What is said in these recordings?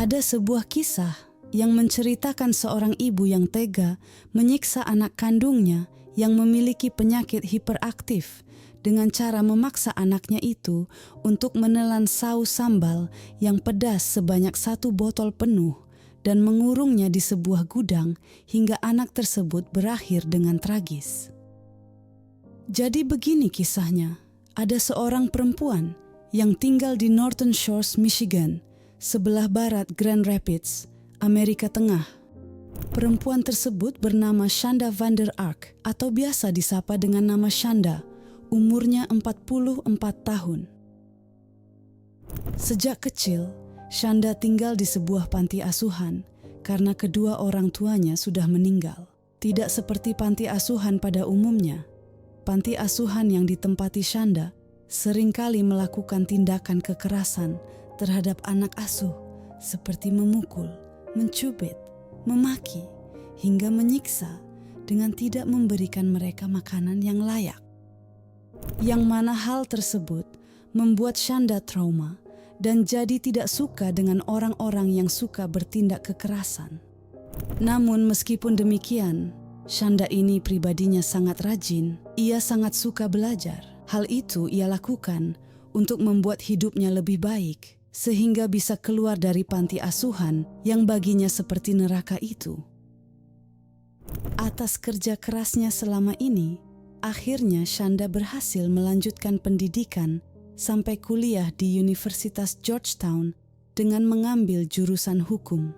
Ada sebuah kisah yang menceritakan seorang ibu yang tega menyiksa anak kandungnya yang memiliki penyakit hiperaktif dengan cara memaksa anaknya itu untuk menelan saus sambal yang pedas sebanyak 1 botol penuh dan mengurungnya di sebuah gudang hingga anak tersebut berakhir dengan tragis. Jadi begini kisahnya, ada seorang perempuan yang tinggal di Norton Shores, Michigan, sebelah barat Grand Rapids, Amerika Tengah. Perempuan tersebut bernama Shanda Vander Ark atau biasa disapa dengan nama Shanda. Umurnya 44 tahun. Sejak kecil, Shanda tinggal di sebuah panti asuhan karena kedua orang tuanya sudah meninggal. Tidak seperti panti asuhan pada umumnya, panti asuhan yang ditempati Shanda seringkali melakukan tindakan kekerasan terhadap anak asuh seperti memukul, mencubit, memaki, hingga menyiksa dengan tidak memberikan mereka makanan yang layak. Yang mana hal tersebut membuat Shanda trauma dan jadi tidak suka dengan orang-orang yang suka bertindak kekerasan. Namun meskipun demikian, Shanda ini pribadinya sangat rajin, ia sangat suka belajar. Hal itu ia lakukan untuk membuat hidupnya lebih baik, sehingga bisa keluar dari panti asuhan yang baginya seperti neraka itu. Atas kerja kerasnya selama ini, akhirnya Shanda berhasil melanjutkan pendidikan sampai kuliah di Universitas Georgetown dengan mengambil jurusan hukum.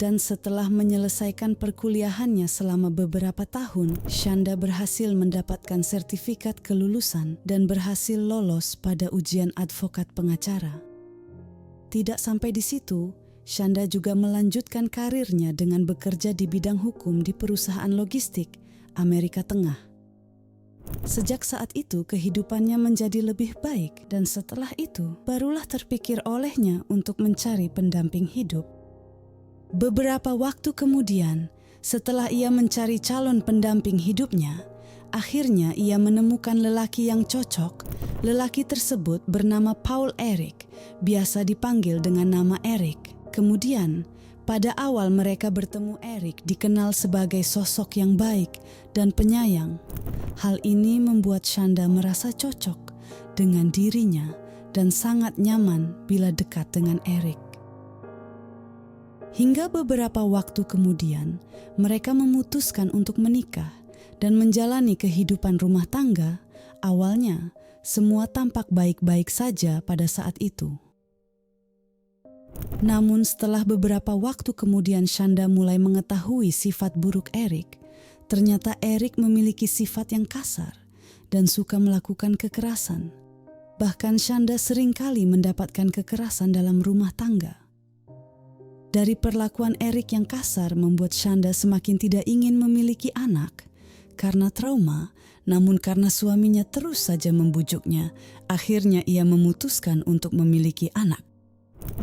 Dan setelah menyelesaikan perkuliahannya selama beberapa tahun, Shanda berhasil mendapatkan sertifikat kelulusan dan berhasil lolos pada ujian advokat pengacara. Tidak sampai di situ, Shanda juga melanjutkan karirnya dengan bekerja di bidang hukum di perusahaan logistik Amerika Tengah. Sejak saat itu kehidupannya menjadi lebih baik dan setelah itu barulah terpikir olehnya untuk mencari pendamping hidup. Beberapa waktu kemudian, setelah ia mencari calon pendamping hidupnya, akhirnya ia menemukan lelaki yang cocok. Lelaki tersebut bernama Paul Eric, biasa dipanggil dengan nama Eric. Kemudian, pada awal mereka bertemu, Eric dikenal sebagai sosok yang baik dan penyayang. Hal ini membuat Shanda merasa cocok dengan dirinya dan sangat nyaman bila dekat dengan Eric. Hingga beberapa waktu kemudian, mereka memutuskan untuk menikah dan menjalani kehidupan rumah tangga. Awalnya, semua tampak baik-baik saja pada saat itu. Namun setelah beberapa waktu kemudian Shanda mulai mengetahui sifat buruk Eric. Ternyata Eric memiliki sifat yang kasar dan suka melakukan kekerasan. Bahkan Shanda seringkali mendapatkan kekerasan dalam rumah tangga. Dari perlakuan Eric yang kasar membuat Shanda semakin tidak ingin memiliki anak karena trauma, namun karena suaminya terus saja membujuknya, akhirnya ia memutuskan untuk memiliki anak.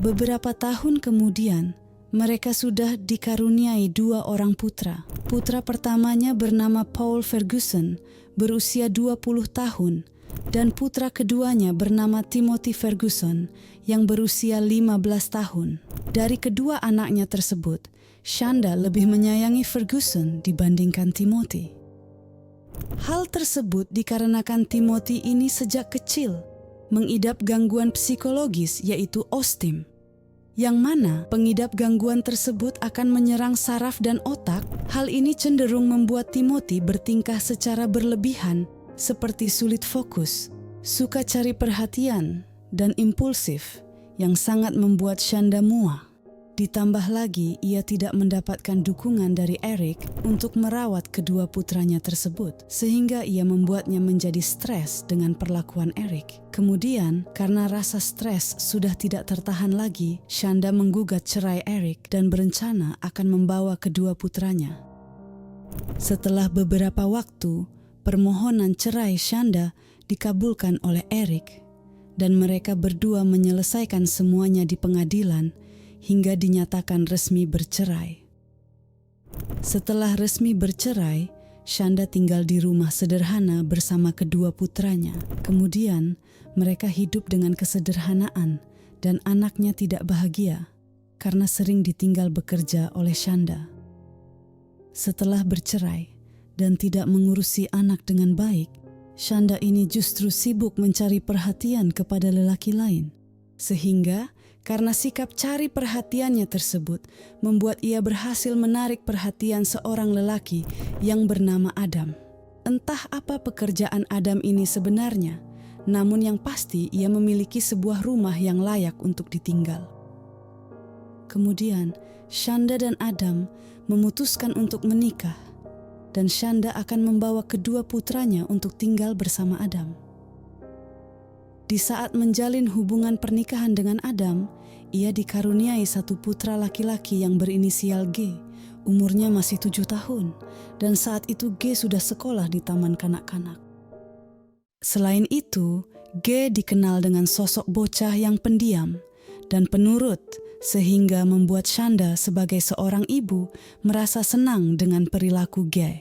Beberapa tahun kemudian, mereka sudah dikaruniai 2 orang putra. Putra pertamanya bernama Paul Ferguson, berusia 20 tahun, dan putra keduanya bernama Timothy Ferguson yang berusia 15 tahun. Dari kedua anaknya tersebut, Shanda lebih menyayangi Ferguson dibandingkan Timothy. Hal tersebut dikarenakan Timothy ini sejak kecil mengidap gangguan psikologis yaitu autism, yang mana pengidap gangguan tersebut akan menyerang saraf dan otak. Hal ini cenderung membuat Timothy bertingkah secara berlebihan seperti sulit fokus, suka cari perhatian, dan impulsif yang sangat membuat Shanda muak. Ditambah lagi, ia tidak mendapatkan dukungan dari Eric untuk merawat kedua putranya tersebut, sehingga ia membuatnya menjadi stres dengan perlakuan Eric. Kemudian, karena rasa stres sudah tidak tertahan lagi, Shanda menggugat cerai Eric dan berencana akan membawa kedua putranya. Setelah beberapa waktu, permohonan cerai Shanda dikabulkan oleh Eric, dan mereka berdua menyelesaikan semuanya di pengadilan hingga dinyatakan resmi bercerai. Setelah resmi bercerai, Shanda tinggal di rumah sederhana bersama kedua putranya. Kemudian, mereka hidup dengan kesederhanaan dan anaknya tidak bahagia. karena sering ditinggal bekerja oleh Shanda. Setelah bercerai dan tidak mengurusi anak dengan baik, Shanda ini justru sibuk mencari perhatian kepada lelaki lain. Sehingga karena sikap cari perhatiannya tersebut membuat ia berhasil menarik perhatian seorang lelaki yang bernama Adam. Entah apa pekerjaan Adam ini sebenarnya, namun yang pasti ia memiliki sebuah rumah yang layak untuk ditinggal. Kemudian Shanda dan Adam memutuskan untuk menikah, dan Shanda akan membawa kedua putranya untuk tinggal bersama Adam. Di saat menjalin hubungan pernikahan dengan Adam, ia dikaruniai satu putra laki-laki yang berinisial G. Umurnya masih 7 tahun, dan saat itu G sudah sekolah di taman kanak-kanak. Selain itu, G dikenal dengan sosok bocah yang pendiam dan penurut, sehingga membuat Shanda sebagai seorang ibu merasa senang dengan perilaku G.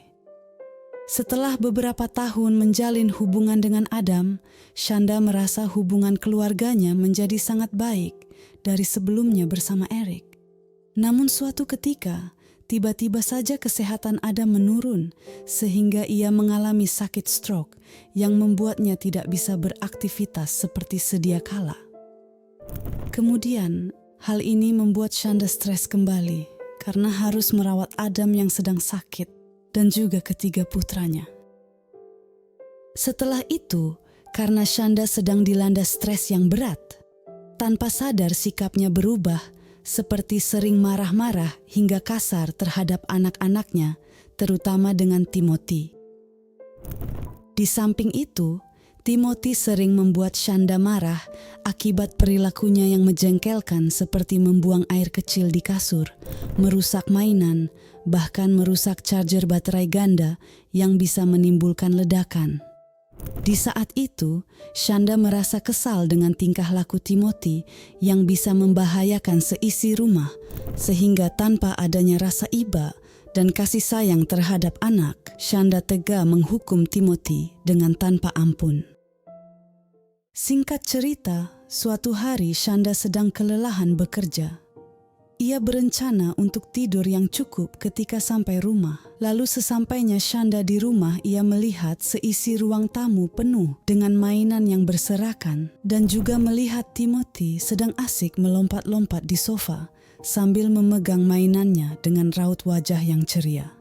Setelah beberapa tahun menjalin hubungan dengan Adam, Shanda merasa hubungan keluarganya menjadi sangat baik dari sebelumnya bersama Eric. Namun suatu ketika, tiba-tiba saja kesehatan Adam menurun sehingga ia mengalami sakit stroke yang membuatnya tidak bisa beraktivitas seperti sedia kala. Kemudian, hal ini membuat Shanda stres kembali karena harus merawat Adam yang sedang sakit dan juga ketiga putranya. Setelah itu, karena Shanda sedang dilanda stres yang berat, tanpa sadar sikapnya berubah seperti sering marah-marah hingga kasar terhadap anak-anaknya, terutama dengan Timothy. Di samping itu, Timothy sering membuat Shanda marah akibat perilakunya yang menjengkelkan seperti membuang air kecil di kasur, merusak mainan, bahkan merusak charger baterai ganda yang bisa menimbulkan ledakan. Di saat itu, Shanda merasa kesal dengan tingkah laku Timothy yang bisa membahayakan seisi rumah, sehingga tanpa adanya rasa iba dan kasih sayang terhadap anak, Shanda tega menghukum Timothy dengan tanpa ampun. Singkat cerita, suatu hari Shanda sedang kelelahan bekerja. Ia berencana untuk tidur yang cukup ketika sampai rumah. Lalu sesampainya Shanda di rumah, ia melihat seisi ruang tamu penuh dengan mainan yang berserakan dan juga melihat Timothy sedang asik melompat-lompat di sofa sambil memegang mainannya dengan raut wajah yang ceria.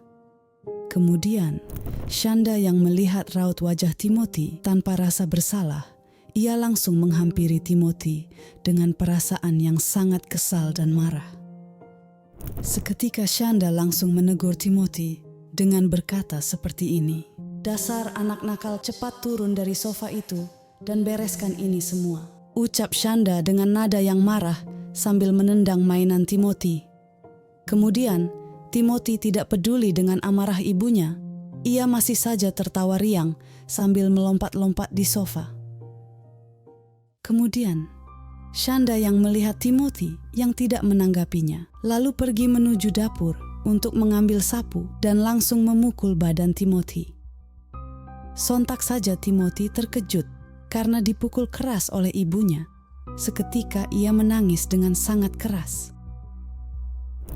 Kemudian, Shanda yang melihat raut wajah Timothy tanpa rasa bersalah, ia langsung menghampiri Timothy dengan perasaan yang sangat kesal dan marah. Seketika Shanda langsung menegur Timothy dengan berkata seperti ini, "Dasar anak nakal, cepat turun dari sofa itu dan bereskan ini semua," ucap Shanda dengan nada yang marah sambil menendang mainan Timothy. Kemudian, Timothy tidak peduli dengan amarah ibunya. Ia masih saja tertawa riang sambil melompat-lompat di sofa. Kemudian, Shanda yang melihat Timothy yang tidak menanggapinya, lalu pergi menuju dapur untuk mengambil sapu dan langsung memukul badan Timothy. Sontak saja Timothy terkejut karena dipukul keras oleh ibunya. Seketika ia menangis dengan sangat keras.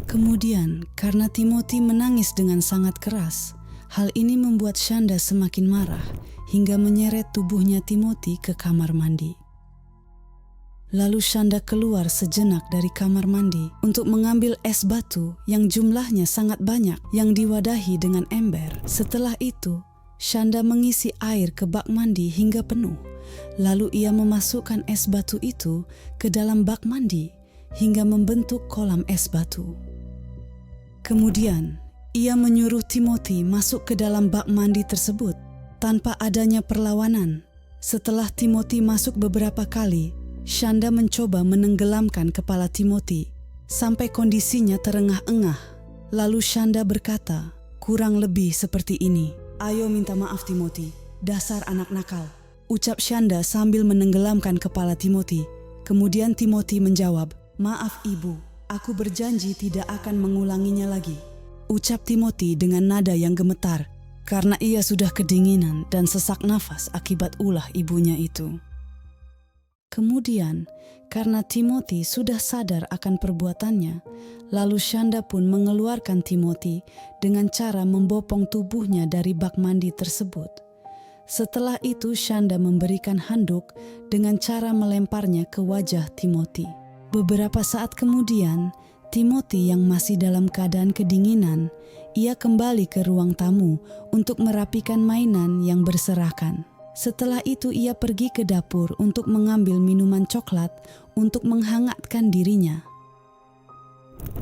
Kemudian, karena Timothy menangis dengan sangat keras, hal ini membuat Shanda semakin marah hingga menyeret tubuhnya Timothy ke kamar mandi. Lalu Shanda keluar sejenak dari kamar mandi untuk mengambil es batu yang jumlahnya sangat banyak yang diwadahi dengan ember. Setelah itu, Shanda mengisi air ke bak mandi hingga penuh. Lalu ia memasukkan es batu itu ke dalam bak mandi hingga membentuk kolam es batu. Kemudian, ia menyuruh Timothy masuk ke dalam bak mandi tersebut tanpa adanya perlawanan. Setelah Timothy masuk beberapa kali, Shanda mencoba menenggelamkan kepala Timothy sampai kondisinya terengah-engah. Lalu Shanda berkata, "Kurang lebih seperti ini. Ayo minta maaf Timothy, dasar anak nakal," ucap Shanda sambil menenggelamkan kepala Timothy. Kemudian Timothy menjawab, "Maaf ibu, aku berjanji tidak akan mengulanginya lagi," ucap Timothy dengan nada yang gemetar karena ia sudah kedinginan dan sesak nafas akibat ulah ibunya itu. Kemudian, karena Timothy sudah sadar akan perbuatannya, lalu Shanda pun mengeluarkan Timothy dengan cara membopong tubuhnya dari bak mandi tersebut. Setelah itu Shanda memberikan handuk dengan cara melemparnya ke wajah Timothy. Beberapa saat kemudian, Timothy yang masih dalam keadaan kedinginan, ia kembali ke ruang tamu untuk merapikan mainan yang berserakan. Setelah itu ia pergi ke dapur untuk mengambil minuman coklat untuk menghangatkan dirinya.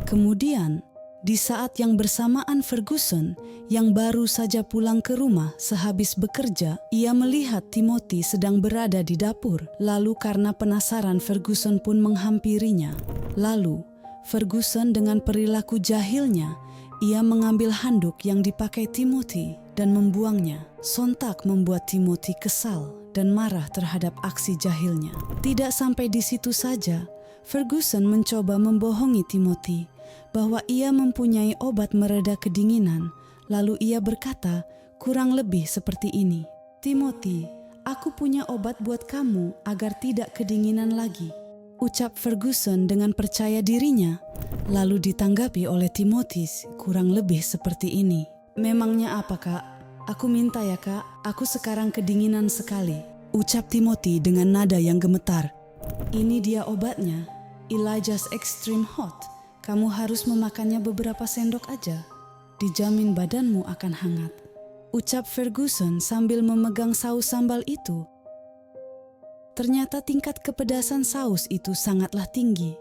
Kemudian, di saat yang bersamaan Ferguson yang baru saja pulang ke rumah sehabis bekerja, ia melihat Timothy sedang berada di dapur. Lalu karena penasaran Ferguson pun menghampirinya. Lalu Ferguson dengan perilaku jahilnya, ia mengambil handuk yang dipakai Timothy dan membuangnya. Sontak membuat Timothy kesal dan marah terhadap aksi jahilnya. Tidak sampai di situ saja, Ferguson mencoba membohongi Timothy bahwa ia mempunyai obat mereda kedinginan. Lalu ia berkata, kurang lebih seperti ini, "Timothy, aku punya obat buat kamu agar tidak kedinginan lagi," ucap Ferguson dengan percaya dirinya. Lalu ditanggapi oleh Timothy kurang lebih seperti ini, "Memangnya apa, Kak? Aku minta ya, Kak, aku sekarang kedinginan sekali," ucap Timothy dengan nada yang gemetar. "Ini dia obatnya, Elijah's Extreme Hot. Kamu harus memakannya beberapa sendok aja. Dijamin badanmu akan hangat," ucap Ferguson sambil memegang saus sambal itu. Ternyata tingkat kepedasan saus itu sangatlah tinggi.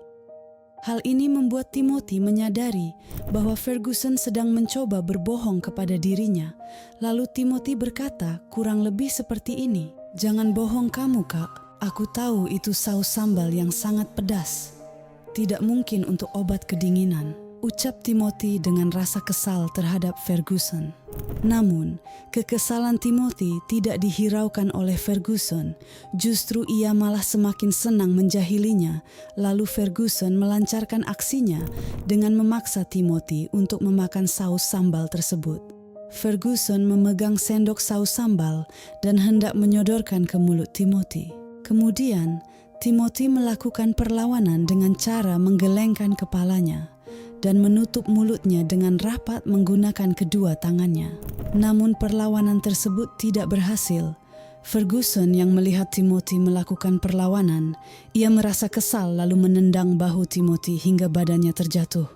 Hal ini membuat Timothy menyadari bahwa Ferguson sedang mencoba berbohong kepada dirinya. Lalu Timothy berkata kurang lebih seperti ini, "Jangan bohong kamu, Kak. Aku tahu itu saus sambal yang sangat pedas. Tidak mungkin untuk obat kedinginan," ucap Timothy dengan rasa kesal terhadap Ferguson. Namun, kekesalan Timothy tidak dihiraukan oleh Ferguson. Justru ia malah semakin senang menjahilinya. Lalu Ferguson melancarkan aksinya dengan memaksa Timothy untuk memakan saus sambal tersebut. Ferguson memegang sendok saus sambal dan hendak menyodorkan ke mulut Timothy. Kemudian, Timothy melakukan perlawanan dengan cara menggelengkan kepalanya dan menutup mulutnya dengan rapat menggunakan kedua tangannya. Namun perlawanan tersebut tidak berhasil. Ferguson yang melihat Timothy melakukan perlawanan, ia merasa kesal lalu menendang bahu Timothy hingga badannya terjatuh.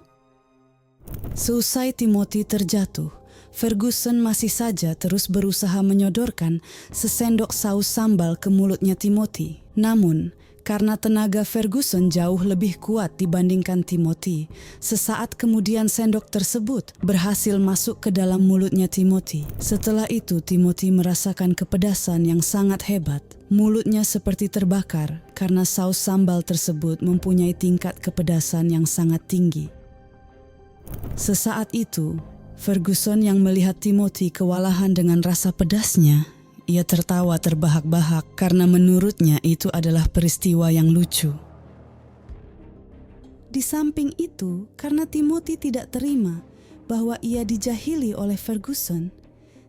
Seusai Timothy terjatuh, Ferguson masih saja terus berusaha menyodorkan sesendok saus sambal ke mulutnya Timothy. Namun, karena tenaga Ferguson jauh lebih kuat dibandingkan Timothy, sesaat kemudian sendok tersebut berhasil masuk ke dalam mulutnya Timothy. Setelah itu Timothy merasakan kepedasan yang sangat hebat. Mulutnya seperti terbakar karena saus sambal tersebut mempunyai tingkat kepedasan yang sangat tinggi. Sesaat itu, Ferguson yang melihat Timothy kewalahan dengan rasa pedasnya, ia tertawa terbahak-bahak karena menurutnya itu adalah peristiwa yang lucu. Di samping itu, karena Timothy tidak terima bahwa ia dijahili oleh Ferguson,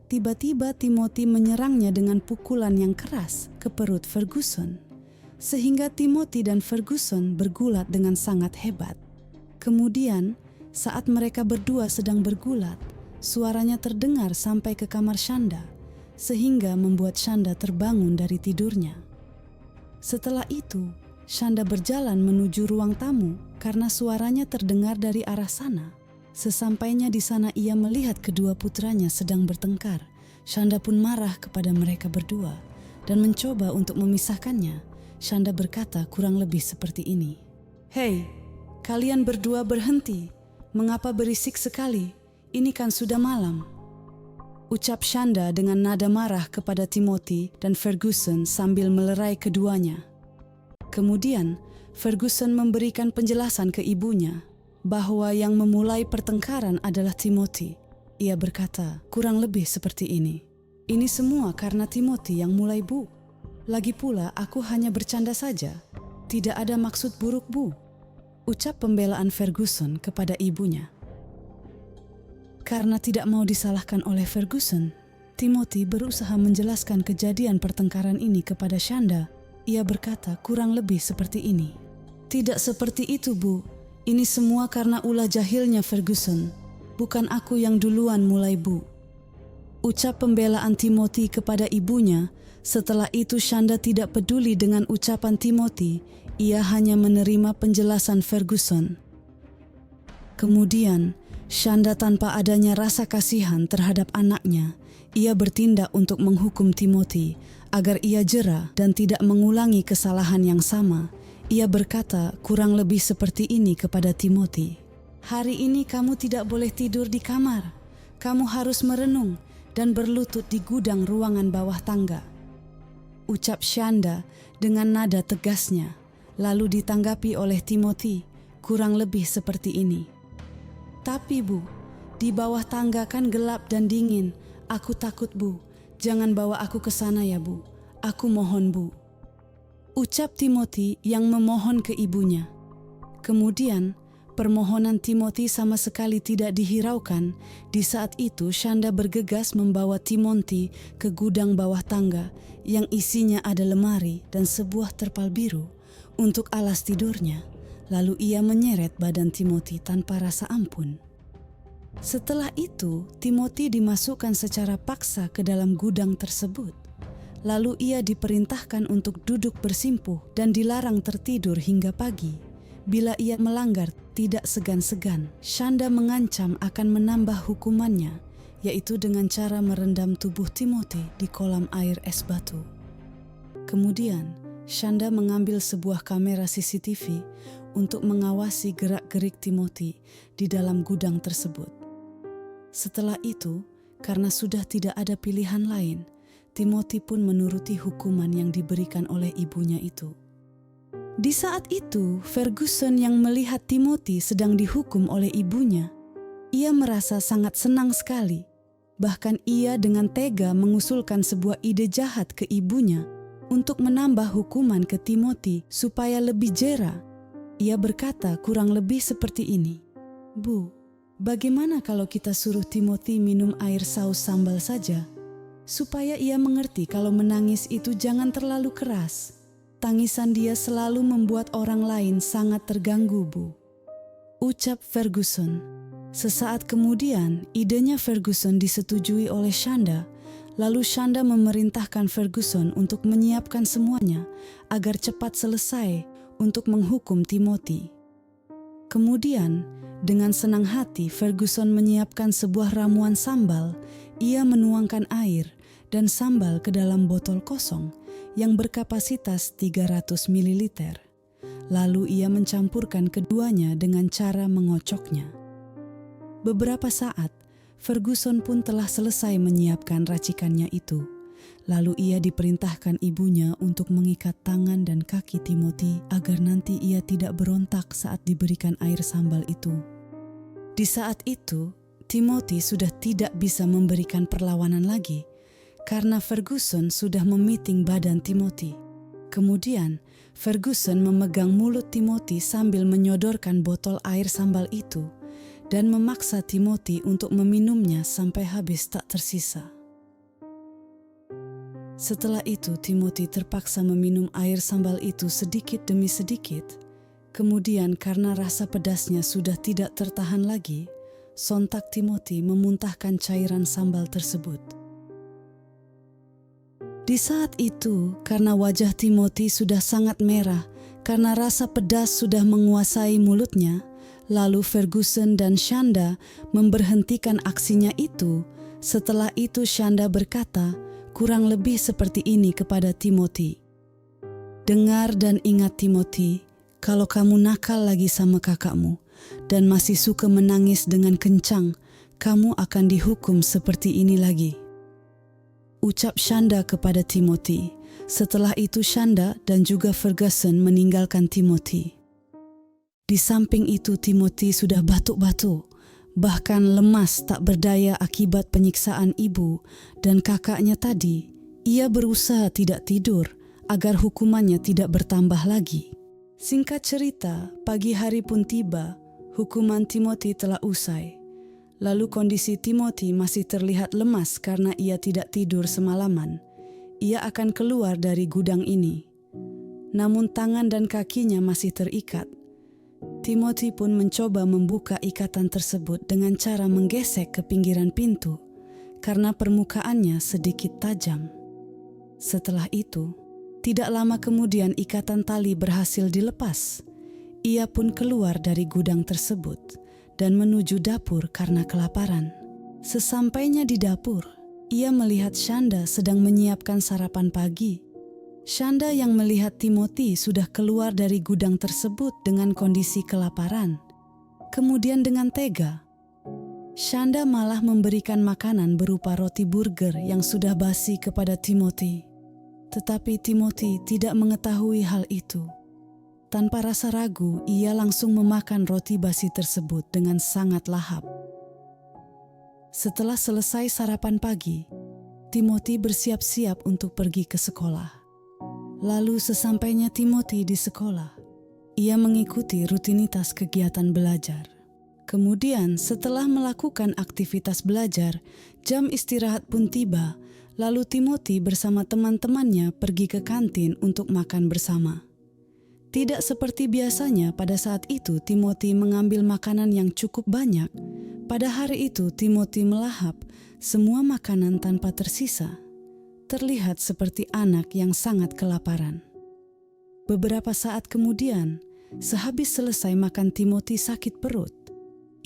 tiba-tiba Timothy menyerangnya dengan pukulan yang keras ke perut Ferguson, sehingga Timothy dan Ferguson bergulat dengan sangat hebat. Kemudian, saat mereka berdua sedang bergulat, suaranya terdengar sampai ke kamar Shanda, sehingga membuat Shanda terbangun dari tidurnya. Setelah itu, Shanda berjalan menuju ruang tamu karena suaranya terdengar dari arah sana. Sesampainya di sana ia melihat kedua putranya sedang bertengkar. Shanda pun marah kepada mereka berdua dan mencoba untuk memisahkannya. Shanda berkata kurang lebih seperti ini, "Hei, kalian berdua berhenti. Mengapa berisik sekali? Ini kan sudah malam," ucap Shanda dengan nada marah kepada Timothy dan Ferguson sambil melerai keduanya. Kemudian, Ferguson memberikan penjelasan ke ibunya bahwa yang memulai pertengkaran adalah Timothy. Ia berkata, kurang lebih seperti ini, "Ini semua karena Timothy yang mulai, Bu. Lagi pula aku hanya bercanda saja. Tidak ada maksud buruk, Bu," ucap pembelaan Ferguson kepada ibunya. Karena tidak mau disalahkan oleh Ferguson, Timothy berusaha menjelaskan kejadian pertengkaran ini kepada Shanda. Ia berkata, kurang lebih seperti ini. Tidak seperti itu, Bu. Ini semua karena ulah jahilnya Ferguson. Bukan aku yang duluan mulai, Bu. Ucap pembelaan Timothy kepada ibunya. Setelah itu Shanda tidak peduli dengan ucapan Timothy. Ia hanya menerima penjelasan Ferguson. Kemudian, Shanda tanpa adanya rasa kasihan terhadap anaknya, ia bertindak untuk menghukum Timothy agar ia jera dan tidak mengulangi kesalahan yang sama. Ia berkata kurang lebih seperti ini kepada Timothy. Hari ini kamu tidak boleh tidur di kamar. Kamu harus merenung dan berlutut di gudang ruangan bawah tangga. Ucap Shanda dengan nada tegasnya, lalu ditanggapi oleh Timothy kurang lebih seperti ini. Tapi Bu, di bawah tangga kan gelap dan dingin. Aku takut, Bu. Jangan bawa aku ke sana ya, Bu. Aku mohon, Bu. Ucap Timothy yang memohon ke ibunya. Kemudian, permohonan Timothy sama sekali tidak dihiraukan. Di saat itu, Shanda bergegas membawa Timothy ke gudang bawah tangga yang isinya ada lemari dan sebuah terpal biru untuk alas tidurnya. Lalu ia menyeret badan Timothy tanpa rasa ampun. Setelah itu, Timothy dimasukkan secara paksa ke dalam gudang tersebut. Lalu ia diperintahkan untuk duduk bersimpuh dan dilarang tertidur hingga pagi. Bila ia melanggar, tidak segan-segan, Shanda mengancam akan menambah hukumannya, yaitu dengan cara merendam tubuh Timothy di kolam air es batu. Kemudian, Shanda mengambil sebuah kamera CCTV untuk mengawasi gerak-gerik Timothy di dalam gudang tersebut. Setelah itu, karena sudah tidak ada pilihan lain, Timothy pun menuruti hukuman yang diberikan oleh ibunya itu. Di saat itu, Ferguson yang melihat Timothy sedang dihukum oleh ibunya, ia merasa sangat senang sekali. Bahkan ia dengan tega mengusulkan sebuah ide jahat ke ibunya untuk menambah hukuman ke Timothy supaya lebih jera. Ia berkata kurang lebih seperti ini. Bu, bagaimana kalau kita suruh Timothy minum air saus sambal saja? Supaya ia mengerti kalau menangis itu jangan terlalu keras. Tangisan dia selalu membuat orang lain sangat terganggu, Bu. Ucap Ferguson. Sesaat kemudian, idenya Ferguson disetujui oleh Shanda. Lalu Shanda memerintahkan Ferguson untuk menyiapkan semuanya agar cepat selesai untuk menghukum Timothy. Kemudian, dengan senang hati Ferguson menyiapkan sebuah ramuan sambal. Ia menuangkan air dan sambal ke dalam botol kosong yang berkapasitas 300 ml. Lalu ia mencampurkan keduanya dengan cara mengocoknya. Beberapa saat, Ferguson pun telah selesai menyiapkan racikannya itu. Lalu ia diperintahkan ibunya untuk mengikat tangan dan kaki Timothy agar nanti ia tidak berontak saat diberikan air sambal itu. Di saat itu, Timothy sudah tidak bisa memberikan perlawanan lagi karena Ferguson sudah memiting badan Timothy. Kemudian, Ferguson memegang mulut Timothy sambil menyodorkan botol air sambal itu dan memaksa Timothy untuk meminumnya sampai habis tak tersisa. Setelah itu, Timothy terpaksa meminum air sambal itu sedikit demi sedikit. Kemudian karena rasa pedasnya sudah tidak tertahan lagi, sontak Timothy memuntahkan cairan sambal tersebut. Di saat itu, karena wajah Timothy sudah sangat merah, karena rasa pedas sudah menguasai mulutnya, lalu Ferguson dan Shanda memberhentikan aksinya itu. Setelah itu Shanda berkata, kurang lebih seperti ini kepada Timothy. Dengar dan ingat Timothy, kalau kamu nakal lagi sama kakakmu dan masih suka menangis dengan kencang, kamu akan dihukum seperti ini lagi. Ucap Shanda kepada Timothy. Setelah itu Shanda dan juga Ferguson meninggalkan Timothy. Di samping itu Timothy sudah batuk-batuk, bahkan lemas tak berdaya akibat penyiksaan ibu dan kakaknya tadi. Ia berusaha tidak tidur agar hukumannya tidak bertambah lagi. Singkat cerita, pagi hari pun tiba, hukuman Timothy telah usai. Lalu kondisi Timothy masih terlihat lemas karena ia tidak tidur semalaman. Ia akan keluar dari gudang ini. namun tangan dan kakinya masih terikat. Timothy pun mencoba membuka ikatan tersebut dengan cara menggesek ke pinggiran pintu karena permukaannya sedikit tajam. Setelah itu, tidak lama kemudian ikatan tali berhasil dilepas. Ia pun keluar dari gudang tersebut dan menuju dapur karena kelaparan. Sesampainya di dapur, ia melihat Shanda sedang menyiapkan sarapan pagi. Shanda yang melihat Timothy sudah keluar dari gudang tersebut dengan kondisi kelaparan. Kemudian dengan tega, Shanda malah memberikan makanan berupa roti burger yang sudah basi kepada Timothy. Tetapi Timothy tidak mengetahui hal itu. Tanpa rasa ragu, ia langsung memakan roti basi tersebut dengan sangat lahap. Setelah selesai sarapan pagi, Timothy bersiap-siap untuk pergi ke sekolah. Lalu sesampainya Timothy di sekolah, ia mengikuti rutinitas kegiatan belajar. Kemudian setelah melakukan aktivitas belajar, jam istirahat pun tiba, lalu Timothy bersama teman-temannya pergi ke kantin untuk makan bersama. Tidak seperti biasanya pada saat itu Timothy mengambil makanan yang cukup banyak. Pada hari itu Timothy melahap semua makanan tanpa tersisa. Terlihat seperti anak yang sangat kelaparan. Beberapa saat kemudian, sehabis selesai makan Timothy sakit perut.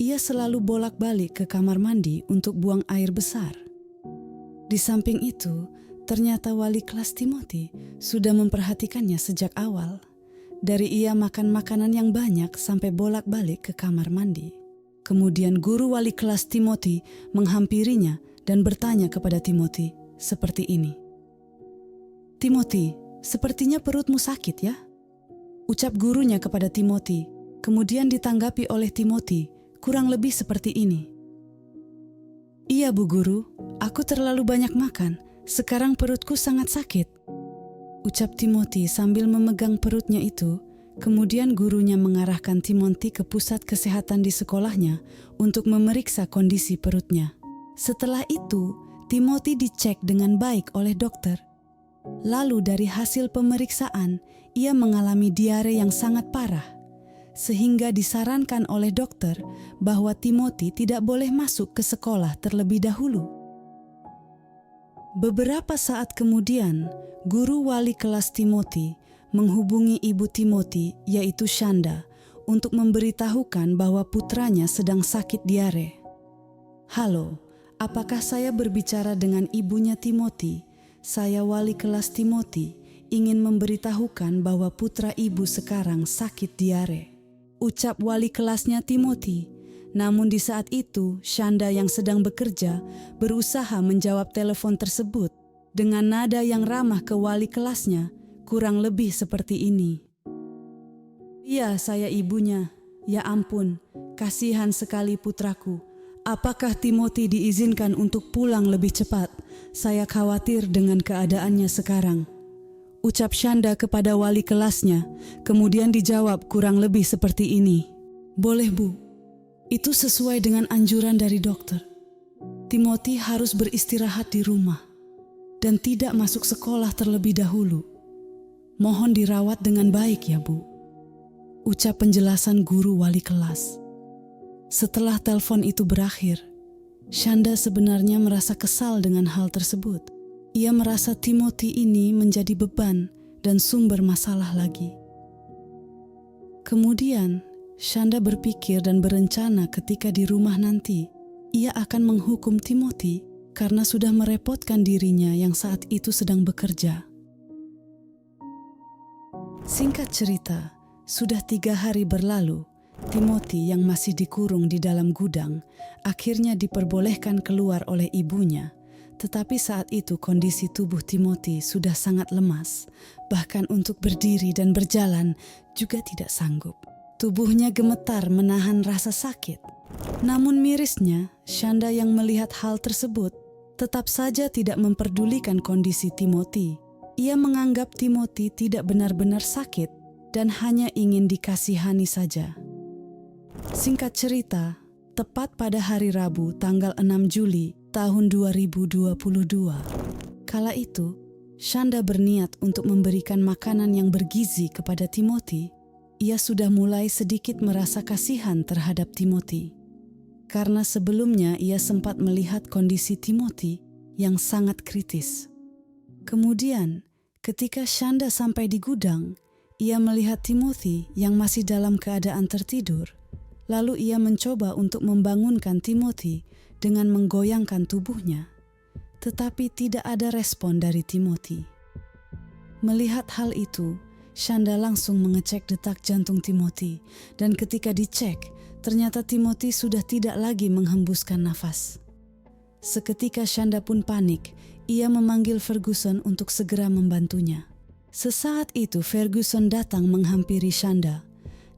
Ia selalu bolak-balik ke kamar mandi untuk buang air besar. Di samping itu, ternyata wali kelas Timothy sudah memperhatikannya sejak awal. Dari ia makan makanan yang banyak sampai bolak-balik ke kamar mandi. Kemudian guru wali kelas Timothy menghampirinya dan bertanya kepada Timothy seperti ini. "Timothy, sepertinya perutmu sakit ya?" Ucap gurunya kepada Timothy, kemudian ditanggapi oleh Timothy kurang lebih seperti ini. "Iya Bu Guru, aku terlalu banyak makan, sekarang perutku sangat sakit." Ucap Timothy sambil memegang perutnya itu. Kemudian gurunya mengarahkan Timothy ke pusat kesehatan di sekolahnya untuk memeriksa kondisi perutnya. Setelah itu, Timothy dicek dengan baik oleh dokter. Lalu dari hasil pemeriksaan, ia mengalami diare yang sangat parah, sehingga disarankan oleh dokter bahwa Timothy tidak boleh masuk ke sekolah terlebih dahulu. Beberapa saat kemudian, guru wali kelas Timothy menghubungi ibu Timothy, yaitu Shanda, untuk memberitahukan bahwa putranya sedang sakit diare. "Halo, apakah saya berbicara dengan ibunya Timothy? Saya wali kelas Timothy, ingin memberitahukan bahwa putra ibu sekarang sakit diare," ucap wali kelasnya Timothy. Namun di saat itu, Shanda yang sedang bekerja berusaha menjawab telepon tersebut dengan nada yang ramah ke wali kelasnya, kurang lebih seperti ini. "Iya, saya ibunya. Ya ampun, kasihan sekali putraku. Apakah Timothy diizinkan untuk pulang lebih cepat? Saya khawatir dengan keadaannya sekarang," ucap Shanda kepada wali kelasnya. Kemudian dijawab kurang lebih seperti ini. "Boleh Bu. Itu sesuai dengan anjuran dari dokter. Timothy harus beristirahat di rumah dan tidak masuk sekolah terlebih dahulu. Mohon dirawat dengan baik ya Bu," ucap penjelasan guru wali kelas. Setelah telepon itu berakhir, Shanda sebenarnya merasa kesal dengan hal tersebut. Ia merasa Timothy ini menjadi beban dan sumber masalah lagi. Kemudian, Shanda berpikir dan berencana ketika di rumah nanti, ia akan menghukum Timothy karena sudah merepotkan dirinya yang saat itu sedang bekerja. Singkat cerita, sudah 3 hari berlalu, Timothy yang masih dikurung di dalam gudang akhirnya diperbolehkan keluar oleh ibunya. Tetapi saat itu kondisi tubuh Timothy sudah sangat lemas, bahkan untuk berdiri dan berjalan juga tidak sanggup. Tubuhnya gemetar menahan rasa sakit. Namun mirisnya, Shanda yang melihat hal tersebut tetap saja tidak memperdulikan kondisi Timothy. Ia menganggap Timothy tidak benar-benar sakit dan hanya ingin dikasihani saja. Singkat cerita, tepat pada hari Rabu tanggal 6 Juli tahun 2022, kala itu Shanda berniat untuk memberikan makanan yang bergizi kepada Timothy. Ia sudah mulai sedikit merasa kasihan terhadap Timothy. Karena sebelumnya ia sempat melihat kondisi Timothy yang sangat kritis. Kemudian, ketika Shanda sampai di gudang, ia melihat Timothy yang masih dalam keadaan tertidur. Lalu ia mencoba untuk membangunkan Timothy dengan menggoyangkan tubuhnya. Tetapi tidak ada respon dari Timothy. Melihat hal itu, Shanda langsung mengecek detak jantung Timothy, dan ketika dicek, ternyata Timothy sudah tidak lagi menghembuskan nafas. Seketika Shanda pun panik, ia memanggil Ferguson untuk segera membantunya. Sesaat itu Ferguson datang menghampiri Shanda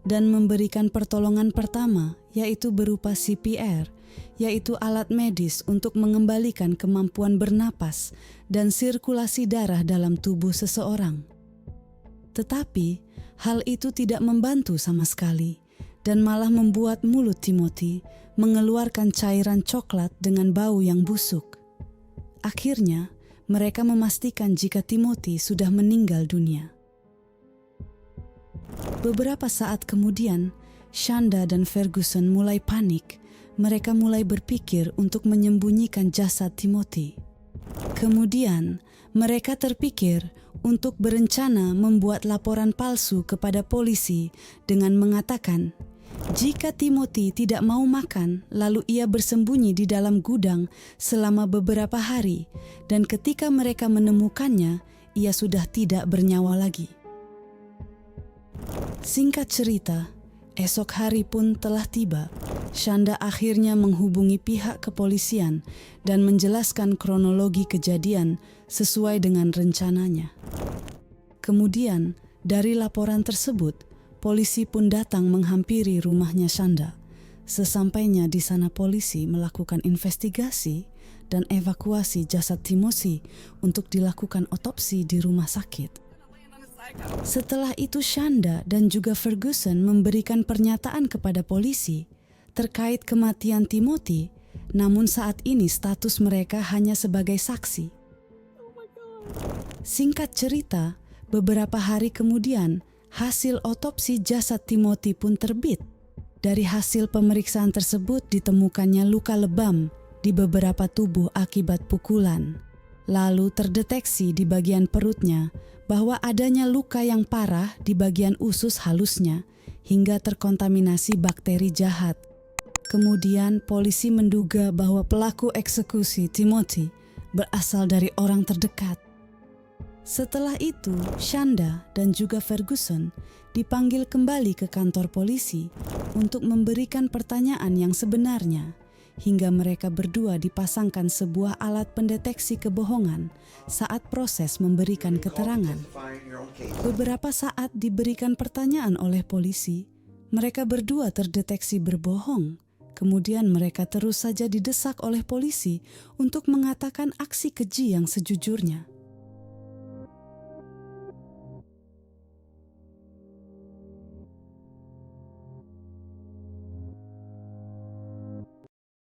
dan memberikan pertolongan pertama, yaitu berupa CPR, yaitu alat medis untuk mengembalikan kemampuan bernapas dan sirkulasi darah dalam tubuh seseorang. Tetapi, hal itu tidak membantu sama sekali dan malah membuat mulut Timothy mengeluarkan cairan coklat dengan bau yang busuk. Akhirnya, mereka memastikan jika Timothy sudah meninggal dunia. Beberapa saat kemudian, Shanda dan Ferguson mulai panik. Mereka mulai berpikir untuk menyembunyikan jasad Timothy. Kemudian, mereka terpikir untuk berencana membuat laporan palsu kepada polisi dengan mengatakan, jika Timothy tidak mau makan, lalu ia bersembunyi di dalam gudang selama beberapa hari, dan ketika mereka menemukannya, ia sudah tidak bernyawa lagi. Singkat cerita, esok hari pun telah tiba. Shanda akhirnya menghubungi pihak kepolisian dan menjelaskan kronologi kejadian sesuai dengan rencananya. Kemudian, dari laporan tersebut, polisi pun datang menghampiri rumahnya Shanda. Sesampainya di sana polisi melakukan investigasi dan evakuasi jasad Timothy untuk dilakukan otopsi di rumah sakit. Setelah itu Shanda dan juga Ferguson memberikan pernyataan kepada polisi terkait kematian Timothy, namun saat ini status mereka hanya sebagai saksi. Singkat cerita, beberapa hari kemudian, hasil otopsi jasad Timothy pun terbit. Dari hasil pemeriksaan tersebut ditemukannya luka lebam di beberapa tubuh akibat pukulan. Lalu terdeteksi di bagian perutnya bahwa adanya luka yang parah di bagian usus halusnya hingga terkontaminasi bakteri jahat. Kemudian polisi menduga bahwa pelaku eksekusi Timothy berasal dari orang terdekat. Setelah itu, Shanda dan juga Ferguson dipanggil kembali ke kantor polisi untuk memberikan pertanyaan yang sebenarnya, hingga mereka berdua dipasangkan sebuah alat pendeteksi kebohongan saat proses memberikan keterangan. Beberapa saat diberikan pertanyaan oleh polisi, mereka berdua terdeteksi berbohong. Kemudian mereka terus saja didesak oleh polisi untuk mengatakan aksi keji yang sejujurnya.